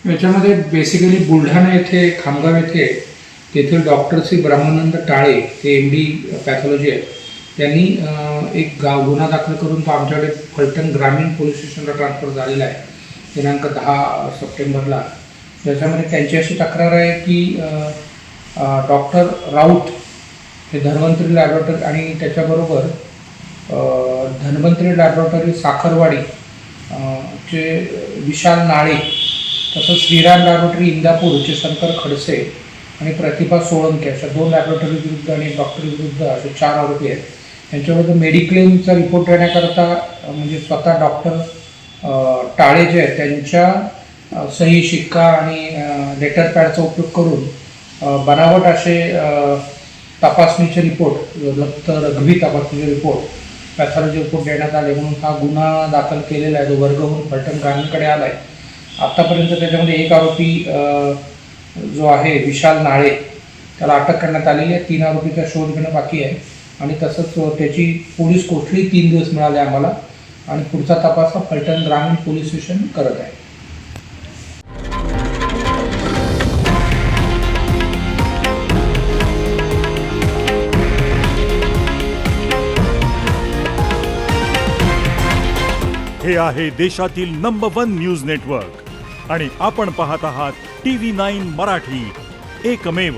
याच्यामध्ये बेसिकली बुलढाणा येथे खामगाव येथे तेथील डॉक्टर श्री ब्रह्मानंद टाळे ते MD पॅथॉलॉजी आहेत त्यांनी एक गुन्हा दाखल करून तो आमच्याकडे फलटण ग्रामीण पोलीस स्टेशनला ट्रान्सफर झालेला आहे दिनांक 10 सप्टेंबरला। त्याच्यामध्ये त्यांची अशी तक्रार आहे की डॉक्टर राऊत हे धन्वंतरी लॅबोरेटरी आणि त्याच्याबरोबर धन्वंतरी लॅबोरेटरी साखरवाडी चे विशाल नाळे तसंच श्रीराम लॅबोरेटरी इंदापूरचे शंकर खडसे आणि प्रतिभा सोळंके अशा 2 लॅबोरेटरी विरुद्ध आणि डॉक्टर विरुद्ध असे 4 आरोपी आहेत। त्यांच्याबरोबर मेडिक्लेमचा रिपोर्ट देण्याकरता म्हणजे स्वतः डॉक्टर टाळे जे आहेत त्यांच्या सही शिक्का आणि लेटर पॅडचा उपयोग करून बनावट असे तपासणीचे रिपोर्ट रघवी तपासणीचे रिपोर्ट पॅथॉलॉजी रिपोर्ट देण्यात आले म्हणून हा गुन्हा दाखल केलेला आहे। जो वर्ग होऊन फलटण ग्रामीणकडे आला आहे। आत्तापर्यंत त्याच्यामध्ये एक आरोपी जो आहे विशाल नाळे त्याला अटक करण्यात आलेली आहे। 3 आरोपीचा शोध घेणं बाकी आहे आणि तसंच त्याची पोलीस कोठडी 3 दिवस मिळाले आम्हाला आणि पुढचा तपास हा फलटण ग्रामीण पोलीस स्टेशन करत आहे। हे आहे देशातील नंबर 1 न्यूज नेटवर्क आणि आपण पाहत आहात TV9 मराठी, एकमेव।